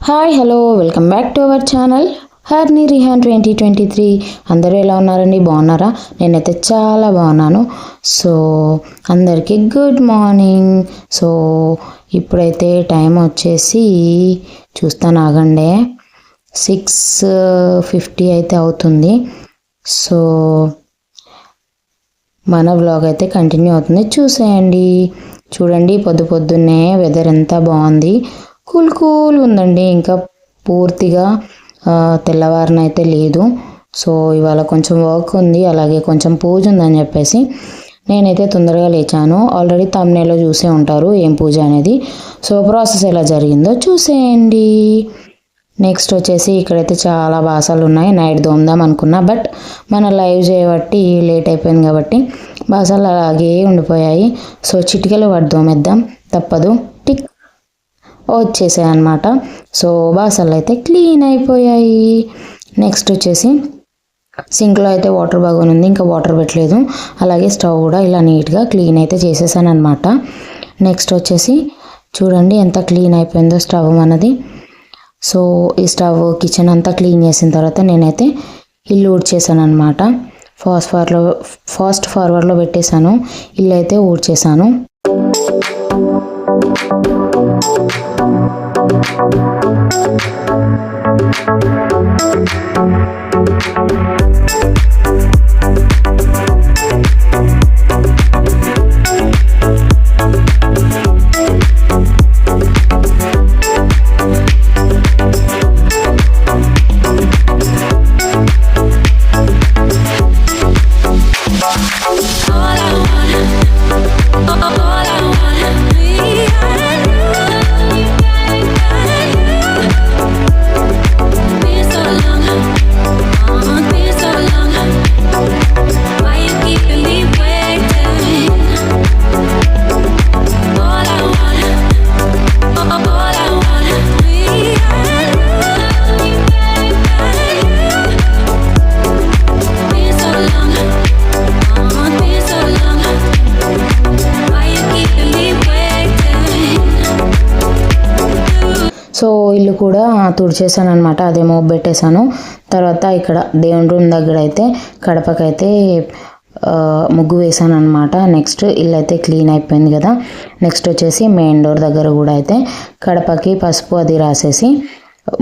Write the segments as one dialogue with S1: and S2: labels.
S1: Hi hello welcome back to our channel Harni Rihan 2023. అందరూ ఎలా ఉన్నారండి? బాగున్నారా? నేనైతే చాలా బాగున్నాను. సో అందరికీ గుడ్ మార్నింగ్. సో ఇప్పుడైతే టైం వచ్చేసి చూస్తాను, ఆగండి, 6:50 అయితే అవుతుంది. సో మన వ్లాగ్ అయితే కంటిన్యూ అవుతుంది, చూసేయండి. చూడండి, పొద్దున్నే వెదర్ ఎంత బాగుంది, కూల్ ఉందండి. ఇంకా పూర్తిగా తెల్లవారినైతే లేదు. సో ఇవాళ కొంచెం వర్క్ ఉంది, అలాగే కొంచెం పూజ ఉందని చెప్పేసి నేనైతే తొందరగా లేచాను. ఆల్రెడీ తమ్నేలో చూసే ఉంటారు ఏం పూజ అనేది. సో ప్రాసెస్ ఎలా జరిగిందో చూసేయండి. నెక్స్ట్ వచ్చేసి ఇక్కడైతే చాలా బాసలు ఉన్నాయి. నైట్ దోమదాం అనుకున్నా, బట్ మన లైవ్ చేయబట్టి లేట్ అయిపోయింది కాబట్టి బాసలు అలాగే ఉండిపోయాయి. సో చిటికలు వాటి దోమేద్దాం, తప్పదు. టిక్ వచ్చేసాయి అనమాట. సో బాసలు అయితే క్లీన్ అయిపోయాయి. నెక్స్ట్ వచ్చేసి సింక్లో అయితే వాటర్ బాగుంది, ఉంది, ఇంకా వాటర్ పెట్టలేదు. అలాగే స్టవ్ కూడా ఇలా నీట్గా క్లీన్ అయితే చేసేసాను అనమాట. నెక్స్ట్ వచ్చేసి చూడండి ఎంత క్లీన్ అయిపోయిందో స్టవ్ మనది. సో ఈ స్టవ్ కిచెన్ అంతా క్లీన్ చేసిన తర్వాత నేనైతే ఇల్లు ఊడ్చేసాను అనమాట. ఫాస్ట్ ఫార్వర్డ్లో పెట్టేశాను, ఇల్లు అయితే ఊడ్చేసాను. సో ఇల్లు కూడా తుడిచేసాను అనమాట, అదే మోపు పెట్టేశాను. తర్వాత ఇక్కడ దేవుని రూమ్ దగ్గర అయితే కడపకైతే ముగ్గు వేసాను అనమాట. నెక్స్ట్ ఇల్లు అయితే క్లీన్ అయిపోయింది కదా. నెక్స్ట్ వచ్చేసి మెయిన్ డోర్ దగ్గర కూడా అయితే కడపకి పసుపు అది రాసేసి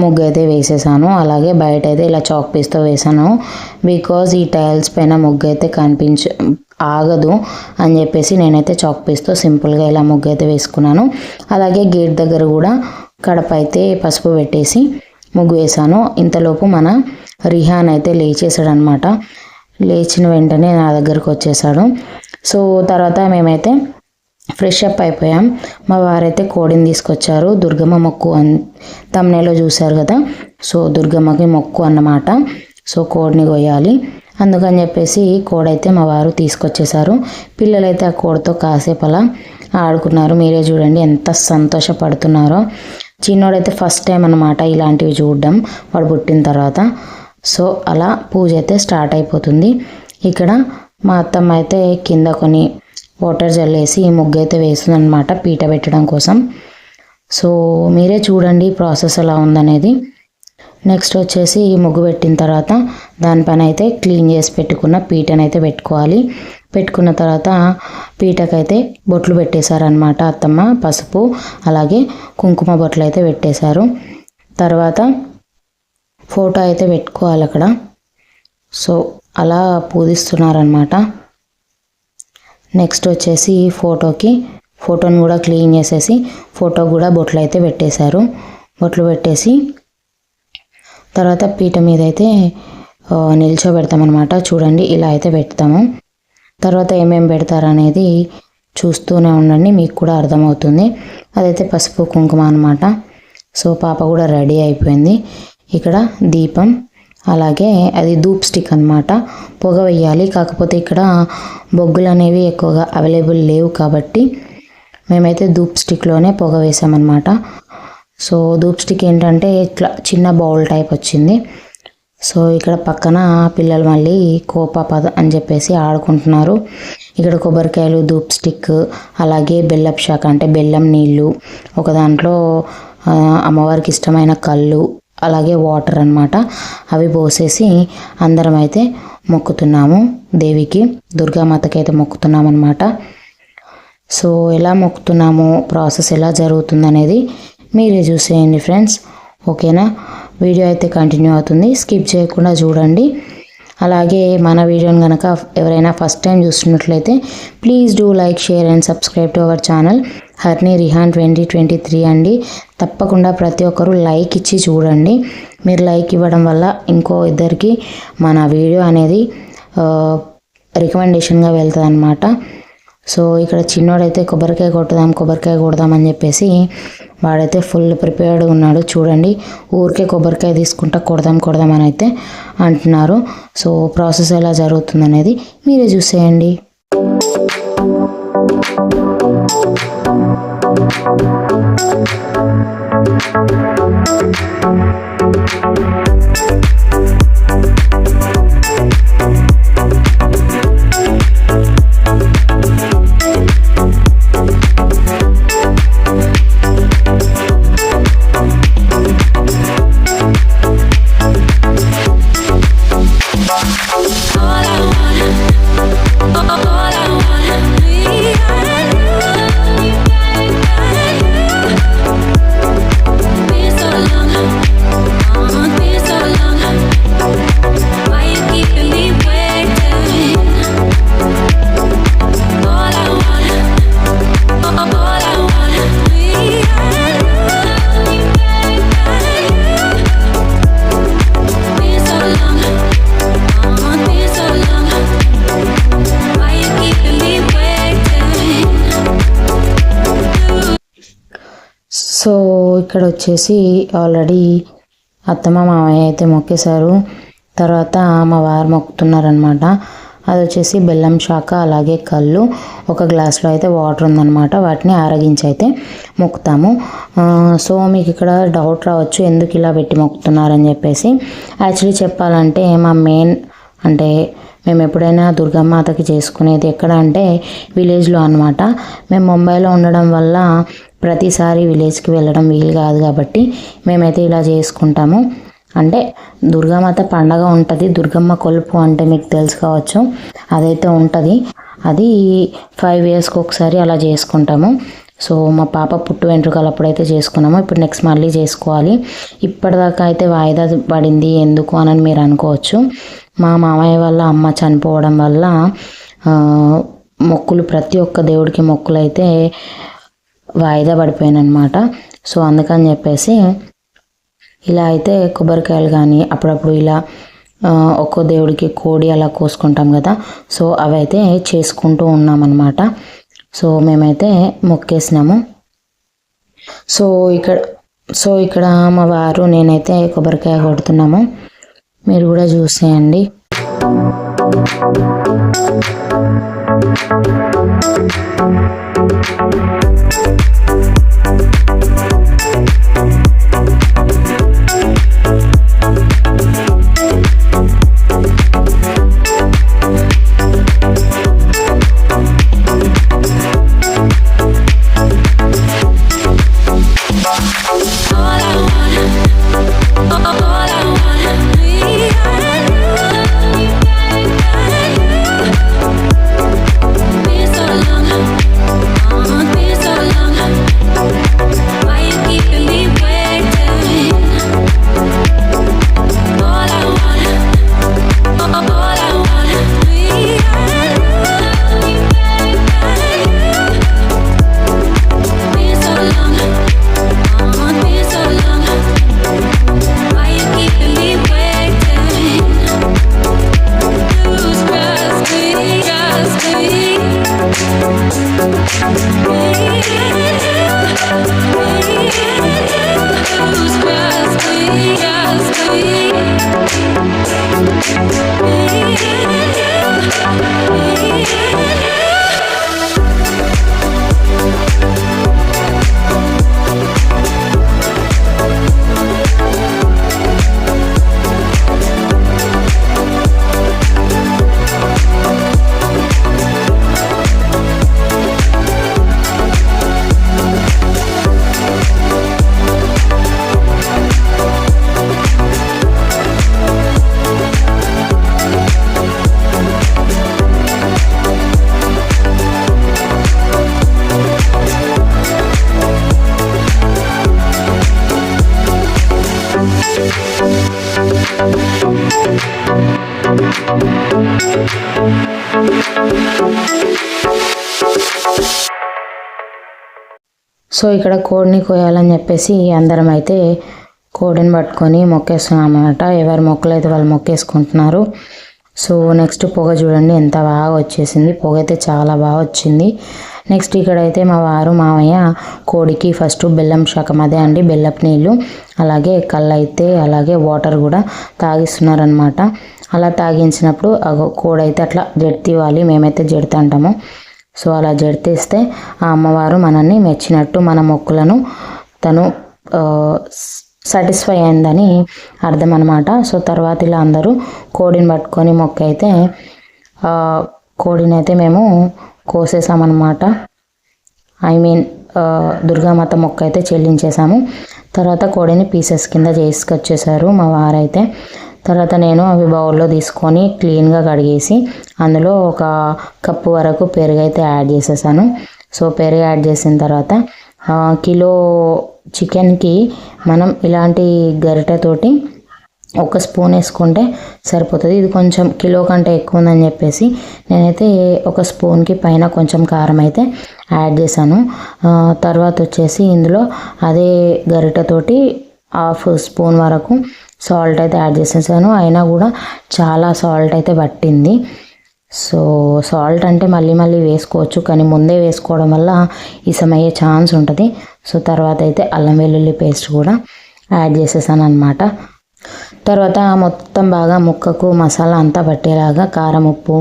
S1: ముగ్గు అయితే వేసేసాను. అలాగే బయట అయితే ఇలా చాక్ పీస్తో వేసాను, బికాజ్ ఈ టైల్స్ పైన ముగ్గు అయితే ఆగదు అని చెప్పేసి నేనైతే చాక్ పీస్తో సింపుల్గా ఇలా ముగ్గు అయితే వేసుకున్నాను. అలాగే గేట్ దగ్గర కూడా కడప అయితే పసుపు పెట్టేసి ముగ్గు వేసాను. ఇంతలోపు మన రిహాన్ అయితే లేచేసాడు అనమాట. లేచిన వెంటనే నా దగ్గరకు వచ్చేసాడు. సో తర్వాత మేమైతే ఫ్రెష్ అప్ అయిపోయాం. మా వారైతే కోడిని తీసుకొచ్చారు, దుర్గమ్మ మొక్కు తమ్నేలో చూశారు కదా. సో దుర్గమ్మకి మొక్కు అన్నమాట. సో కోడిని కొయ్యాలి, అందుకని చెప్పేసి కోడైతే మా వారు తీసుకొచ్చేసారు. పిల్లలైతే ఆ కోడితో కాసేపు అలా ఆడుకున్నారు. మీరే చూడండి ఎంత సంతోషపడుతున్నారో. చిన్నోడైతే ఫస్ట్ టైం అన్నమాట ఇలాంటివి చూడడం, వాడు పుట్టిన తర్వాత. సో అలా పూజ అయితే స్టార్ట్ అయిపోతుంది. ఇక్కడ మా అత్తమ్మ అయితే కింద కొన్ని వాటర్ జల్లేసి ముగ్గు అయితే వేస్తుంది అనమాట, పీట పెట్టడం కోసం. సో మీరే చూడండి ప్రాసెస్ ఎలా ఉందనేది. నెక్స్ట్ వచ్చేసి ముగ్గు పెట్టిన తర్వాత దానిపైన అయితే క్లీన్ చేసి పెట్టుకున్న పీటనైతే పెట్టుకోవాలి. పెట్టుకున్న తర్వాత పీటకైతే బొట్లు పెట్టేశారనమాట అత్తమ్మ, పసుపు అలాగే కుంకుమ బొట్లు అయితే పెట్టేశారు. తర్వాత ఫోటో అయితే పెట్టుకోవాలి అక్కడ. సో అలా పూజిస్తున్నారనమాట. నెక్స్ట్ వచ్చేసి ఫోటోని కూడా క్లీన్ చేసేసి ఫోటో కూడా బొట్లు అయితే పెట్టేశారు. బొట్లు పెట్టేసి తర్వాత పీట మీద అయితే నిల్చోబెడతామన్నమాట. చూడండి ఇలా అయితే పెడతాము. తర్వాత ఏమేమి పెడతారనేది చూస్తూనే ఉండండి, మీకు కూడా అర్థమవుతుంది. అదైతే పసుపు కుంకుమ అనమాట. సో పాప కూడా రెడీ అయిపోయింది. ఇక్కడ దీపం, అలాగే అది ధూప్ స్టిక్ అనమాట, పొగ వేయాలి. కాకపోతే ఇక్కడ బొగ్గులు అనేవి ఎక్కువగా అవైలబుల్ లేవు కాబట్టి మేమైతే ధూప్ స్టిక్లోనే పొగ వేసామన్నమాట. సో ధూప్ స్టిక్ ఏంటంటే ఇట్లా చిన్న బౌల్ టైప్ వచ్చింది. సో ఇక్కడ పక్కన పిల్లలు మళ్ళీ కోప అని చెప్పేసి ఆడుకుంటున్నారు. ఇక్కడ కొబ్బరికాయలు, ధూప్ స్టిక్, అలాగే బెల్లపు శాఖ అంటే బెల్లం నీళ్ళు, ఒక దాంట్లో అమ్మవారికి ఇష్టమైన కళ్ళు అలాగే వాటర్ అన్నమాట. అవి పోసేసి అందరం అయితే మొక్కుతున్నాము దేవికి, దుర్గామాతకి అయితే మొక్కుతున్నాం అన్నమాట. సో ఎలా మొక్కుతున్నాము, ప్రాసెస్ ఎలా జరుగుతుంది అనేది మీరే చూసేయండి ఫ్రెండ్స్. ఓకేనా, వీడియో అయితే కంటిన్యూ అవుతుంది, స్కిప్ చేయకుండా చూడండి. అలాగే మన వీడియోని కనుక ఎవరైనా ఫస్ట్ టైం చూస్తున్నట్లయితే please do like, share and subscribe to our channel Harni Rihan 2023 అండి. తప్పకుండా ప్రతి ఒక్కరూ లైక్ ఇచ్చి చూడండి. మీరు లైక్ ఇవ్వడం వల్ల ఇంకో ఇద్దరికి మన వీడియో అనేది రికమెండేషన్గా వెళ్తుంది అన్నమాట. సో ఇక్కడ చిన్నోడైతే కొబ్బరికాయ కొడదాం అని చెప్పేసి వాడైతే ఫుల్ ప్రిపేర్డ్గా ఉన్నాడు. చూడండి, ఊరికే కొబ్బరికాయ తీసుకుంటా కొడదాం అని అయితే అంటున్నారు. సో ప్రాసెస్ ఎలా జరుగుతుంది అనేది మీరే చూసేయండి. సో ఇక్కడ వచ్చేసి ఆల్రెడీ అత్తమ్మ మామయ్య అయితే మొక్కేశారు. తర్వాత మా వారు మొక్కుతున్నారనమాట. అది వచ్చేసి బెల్లం శాఖ అలాగే కళ్ళు, ఒక గ్లాస్లో అయితే వాటర్ ఉందన్నమాట. వాటిని ఆరగించి అయితే మొక్కుతాము. సో మీకు ఇక్కడ డౌట్ రావచ్చు, ఎందుకు ఇలా పెట్టి మొక్కుతున్నారని చెప్పేసి. యాక్చువల్లీ చెప్పాలంటే మా మెయిన్ అంటే మేము ఎప్పుడైనా దుర్గమాతకి చేసుకునేది ఎక్కడ అంటే విలేజ్లో అనమాట. మేము ముంబైలో ఉండడం వల్ల ప్రతిసారి విలేజ్కి వెళ్ళడం వీలు కాదు కాబట్టి మేమైతే ఇలా చేసుకుంటాము. అంటే దుర్గామాత పండగ ఉంటుంది, దుర్గమ్మ కొలుపు అంటే మీకు తెలుసు కావచ్చు, అదైతే ఉంటుంది. అది 5 yearsకి ఒకసారి అలా చేసుకుంటాము. సో మా పాప పుట్టు వెంట్రుకలు అప్పుడైతే చేసుకున్నాము, ఇప్పుడు నెక్స్ట్ మళ్ళీ చేసుకోవాలి. ఇప్పటిదాకా అయితే వాయిదా పడింది ఎందుకు అని మీరు అనుకోవచ్చు. మా మామయ్య వాళ్ళ అమ్మ చనిపోవడం వల్ల మొక్కులు ప్రతి ఒక్క దేవుడికి మొక్కులు అయితే వాయిదా పడిపోయానమాట. సో అందుకని చెప్పేసి ఇలా అయితే కొబ్బరికాయలు కానీ అప్పుడప్పుడు ఇలా ఒక్కో దేవుడికి కోడి అలా కోసుకుంటాం కదా, సో అవి అయితే చేసుకుంటూ ఉన్నామన్నమాట. సో మేమైతే మొక్కేసినాము. సో ఇక్కడ మా వారు నేనైతే కొబ్బరికాయ కొడుతున్నాము, మీరు కూడా చూసేయండి. సో ఇక్కడ కోడిని కోయాలని చెప్పేసి అందరం అయితే కోడిని పట్టుకొని మొక్కేస్తున్నాం అన్నమాట. ఎవరి మొక్కలు అయితే వాళ్ళు మొక్కేసుకుంటున్నారు. సో నెక్స్ట్ పొగ చూడండి ఎంత బాగా వచ్చేసింది. పొగ అయితే చాలా బాగా వచ్చింది. నెక్స్ట్ ఇక్కడైతే మా వారు మామయ్య కోడికి ఫస్ట్ బెల్లం శాఖం, అదే అండి బెల్లపు నీళ్ళు, అలాగే కళ్ళు అయితే అలాగే వాటర్ కూడా తాగిస్తున్నారనమాట. అలా తాగించినప్పుడు కోడి అయితే అట్లా జడితివ్వాలి. మేమైతే జడితే అంటాము. సో అలా జడితేస్తే ఆ అమ్మవారు మనల్ని మెచ్చినట్టు, మన మొక్కులను తను సాటిస్ఫై అయిందని అర్థం అనమాట. సో తర్వాత ఇలా అందరూ కోడిని పట్టుకొని మొక్క అయితే కోడిని అయితే మేము కోసేసామన్నమాట. ఐ మీన్ దుర్గామాత మొక్క అయితే చెల్లించేసాము. తర్వాత కోడిని పీసెస్ కింద చేసుకొచ్చేసారు మా వారైతే. తర్వాత నేను అవి బౌల్లో తీసుకొని క్లీన్గా కడిగేసి అందులో ఒక కప్పు వరకు పెరుగు అయితే యాడ్ చేసేసాను. సో పెరుగు యాడ్ చేసిన తర్వాత కిలో చికెన్కి మనం ఇలాంటి గరిటెతోటి ఒక స్పూన్ వేసుకుంటే సరిపోతుంది. ఇది కొంచెం కిలో కంటే ఎక్కువ ఉందని చెప్పేసి నేనైతే ఒక స్పూన్కి పైన కొంచెం కారం అయితే యాడ్ చేశాను. తర్వాత వచ్చేసి ఇందులో అదే గరిటెతోటి హాఫ్ స్పూన్ వరకు సాల్ట్ అయితే యాడ్ చేసేసాను. అయినా కూడా చాలా సాల్ట్ అయితే పట్టింది. సో సాల్ట్ అంటే మళ్ళీ మళ్ళీ వేసుకోవచ్చు, కానీ ముందే వేసుకోవడం వల్ల ఇసమయ్యే ఛాన్స్ ఉంటుంది. సో తర్వాత అయితే అల్లం వెల్లుల్లి పేస్ట్ కూడా యాడ్ చేసేసాను అనమాట. తర్వాత మొత్తం బాగా ముక్కకు మసాలా అంతా పట్టేలాగా కారం, ఉప్పు,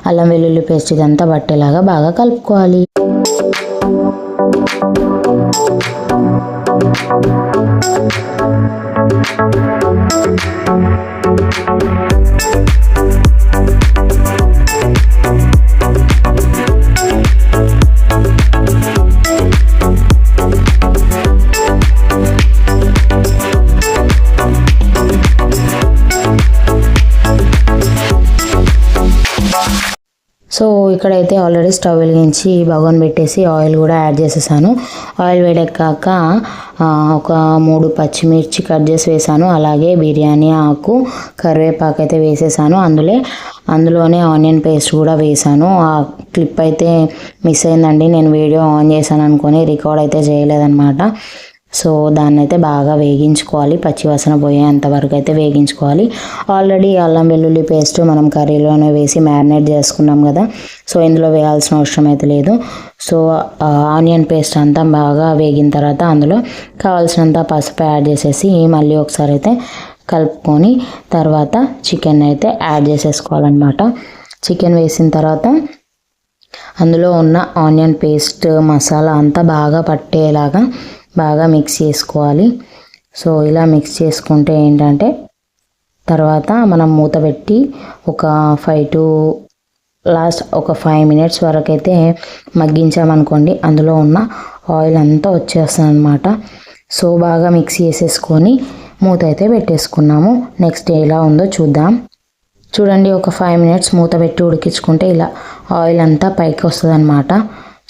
S1: అల్లం వెల్లుల్లి పేస్ట్ ఇదంతా పట్టేలాగా బాగా కలుపుకోవాలి. సో ఇక్కడైతే ఆల్రెడీ స్టవ్ వెలిగించి బగోన్ పెట్టేసి ఆయిల్ కూడా యాడ్ చేసేసాను. ఆయిల్ వేడెక్కాక ఒక 3 పచ్చిమిర్చి కట్ చేసి వేసాను. అలాగే బిర్యానీ ఆకు, కరివేపాకు అయితే వేసేసాను. అందులోనే ఆనియన్ పేస్ట్ కూడా వేసాను. ఆ క్లిప్ అయితే మిస్ అయిందండి. నేను వీడియో ఆన్ చేశాను అనుకొని రికార్డ్ అయితే చేయలేదన్నమాట. సో దాన్ని అయితే బాగా వేగించుకోవాలి, పచ్చివాసన పోయేంత వరకు అయితే వేగించుకోవాలి. ఆల్రెడీ అల్లం వెల్లుల్లి పేస్ట్ మనం కర్రీలోనే వేసి మ్యారినేట్ చేసుకున్నాం కదా. సో ఇందులో వేయాల్సిన అవసరం అయితే లేదు. సో ఆనియన్ పేస్ట్ అంతా బాగా వేగిన తర్వాత అందులో కావాల్సినంత పసుపు యాడ్ చేసేసి మళ్ళీ ఒకసారి అయితే కలుపుకొని తర్వాత చికెన్ అయితే యాడ్ చేసేసుకోవాలన్నమాట. చికెన్ వేసిన తర్వాత అందులో ఉన్న ఆనియన్ పేస్ట్ మసాలా అంతా బాగా పట్టేలాగా బాగా మిక్స్ చేసుకోవాలి. సో ఇలా మిక్స్ చేసుకుంటే ఏంటంటే తర్వాత మనం మూత పెట్టి ఒక 5 మినిట్స్ వరకు అయితే మగ్గించామనుకోండి, అందులో ఉన్న ఆయిల్ అంతా వచ్చేస్తుంది అనమాట. సో బాగా మిక్స్ చేసేసుకొని మూత అయితే పెట్టేసుకున్నాము. నెక్స్ట్ ఎలా ఉందో చూద్దాం. చూడండి, ఒక 5 మినిట్స్ మూత పెట్టి ఉడికించుకుంటే ఇలా ఆయిల్ అంతా పైకి వస్తుంది అనమాట.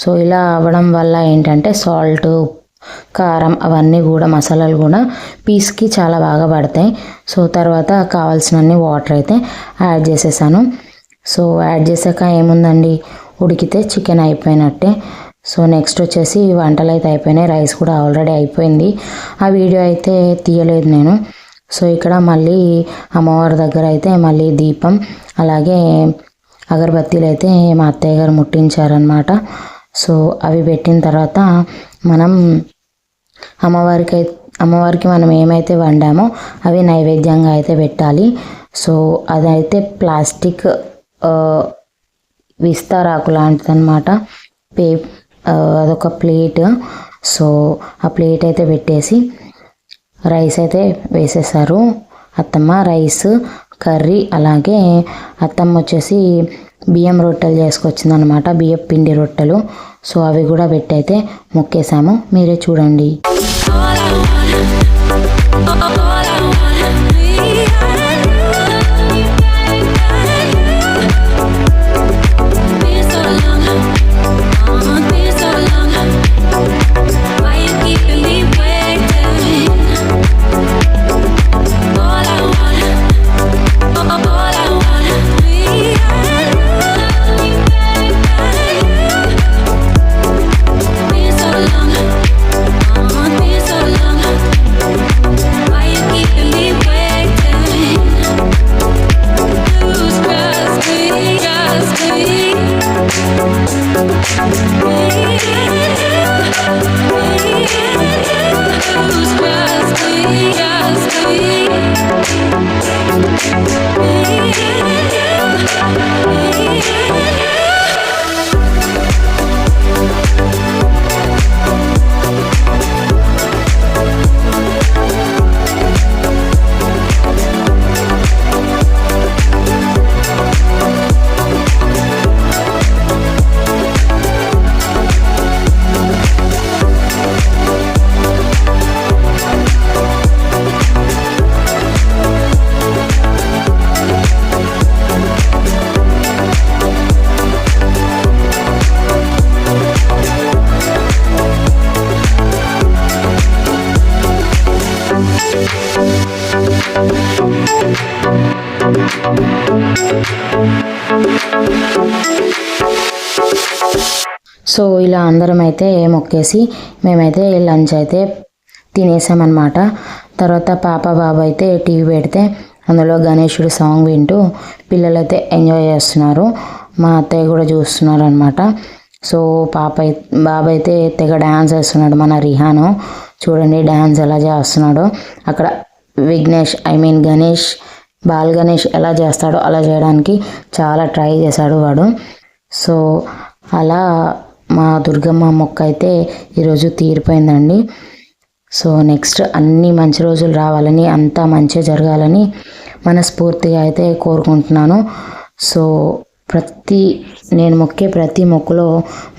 S1: సో ఇలా అవ్వడం వల్ల ఏంటంటే సాల్ట్, కారం అవన్నీ కూడా మసాలాలు కూడా పీస్కి చాలా బాగా పడతాయి. సో తర్వాత కావాల్సినన్ని వాటర్ అయితే యాడ్ చేసేసాను. సో యాడ్ చేసాక ఏముందండి, ఉడికితే చికెన్ అయిపోయినట్టే. సో నెక్స్ట్ వచ్చేసి వంటలు అయితే అయిపోయినాయి. రైస్ కూడా ఆల్రెడీ అయిపోయింది. ఆ వీడియో అయితే తీయలేదు నేను. సో ఇక్కడ మళ్ళీ అమ్మవారి దగ్గర అయితే మళ్ళీ దీపం అలాగే అగరబత్తీలు అయితే మా అత్తయ్య గారు ముట్టించారనమాట. సో అవి పెట్టిన తర్వాత మనం అమ్మవారికి మనం ఏమైతే వండామో అవి నైవేద్యంగా అయితే పెట్టాలి. సో అదైతే ప్లాస్టిక్ విస్తారాకు లాంటిది అనమాట. అదొక ప్లేట్. సో ఆ ప్లేట్ అయితే పెట్టేసి రైస్ అయితే వేసేసారు అత్తమ్మ. రైస్, కర్రీ, అలాగే అత్తమ్మ వచ్చేసి బియ్యం రొట్టెలు చేసుకొచ్చిందనమాట, బియ్యం పిండి రొట్టెలు. సో అవి కూడా పెట్టి అయితే మొక్కేసాము. మీరే చూడండి. సో ఇలా అందరం అయితే మొక్కేసి మేమైతే లంచ్ అయితే తినేసామన్నమాట. తర్వాత పాప బాబు అయితే టీవీ పెడితే అందులో గణేశుడి సాంగ్ వింటూ పిల్లలైతే ఎంజాయ్ చేస్తున్నారు. మా అత్తయ్య కూడా చూస్తున్నారు అనమాట. సో బాబు అయితే తెగ డ్యాన్స్ వేస్తున్నాడు. మన రిహాను చూడండి డ్యాన్స్ ఎలా చేస్తున్నాడో. అక్కడ గణేష్ బాల్ గణేష్ ఎలా చేస్తాడో అలా చేయడానికి చాలా ట్రై చేశాడు వాడు. సో అలా మా దుర్గమ్మ మొక్క అయితే ఈరోజు తీరిపోయిందండి. సో నెక్స్ట్ అన్ని మంచి రోజులు రావాలని, అంతా మంచిగా జరగాలని మనస్ఫూర్తిగా అయితే కోరుకుంటున్నాను. సో నేను మొక్కే ప్రతి మొక్కులో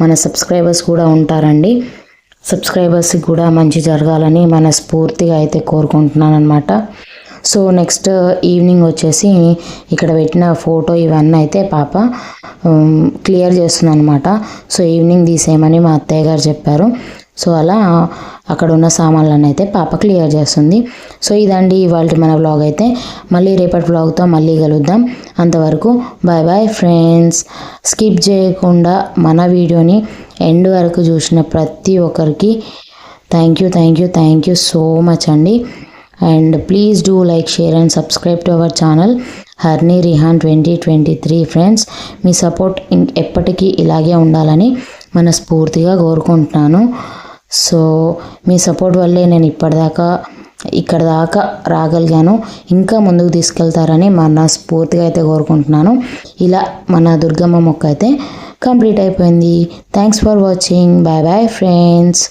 S1: మన సబ్స్క్రైబర్స్ కూడా ఉంటారండి. సబ్స్క్రైబర్స్కి కూడా మంచి జరగాలని మనస్ఫూర్తిగా అయితే కోరుకుంటున్నాను అనమాట. సో నెక్స్ట్ ఈవినింగ్ వచ్చేసి ఇక్కడ పెట్టిన ఫోటో ఇవన్నీ అయితే పాప క్లియర్ చేస్తుంది అనమాట. సో ఈవినింగ్ తీసేయమని మా అత్తయ్య గారు చెప్పారు. సో అలా అక్కడ ఉన్న సామాన్లను అయితే పాప క్లియర్ చేస్తుంది. సో ఇదండి ఇవాళ మన వ్లాగ్ అయితే. మళ్ళీ రేపటి వ్లాగ్తో మళ్ళీ కలుద్దాం. అంతవరకు బాయ్ బాయ్ ఫ్రెండ్స్. స్కిప్ చేయకుండా మన వీడియోని ఎండ్ వరకు చూసిన ప్రతి ఒక్కరికి థ్యాంక్ యూ సో మచ్ అండి. And please do like, share and subscribe to our channel Harni Rihan 2023 friends. మీ సపోర్ట్ ఎప్పటికీ ఇలాగే ఉండాలని మనస్ఫూర్తిగా కోరుకుంటున్నాను. సో మీ సపోర్ట్ వల్లే నేను ఇక్కడ దాకా రాగలిగాను. ఇంకా ముందుకు తీసుకెళ్తారని మనస్ఫూర్తిగా అయితే కోరుకుంటున్నాను. ఇలా మన దుర్గమ్మ మొక్క అయితే కంప్లీట్ అయిపోయింది. Thanks for watching. Bye bye friends.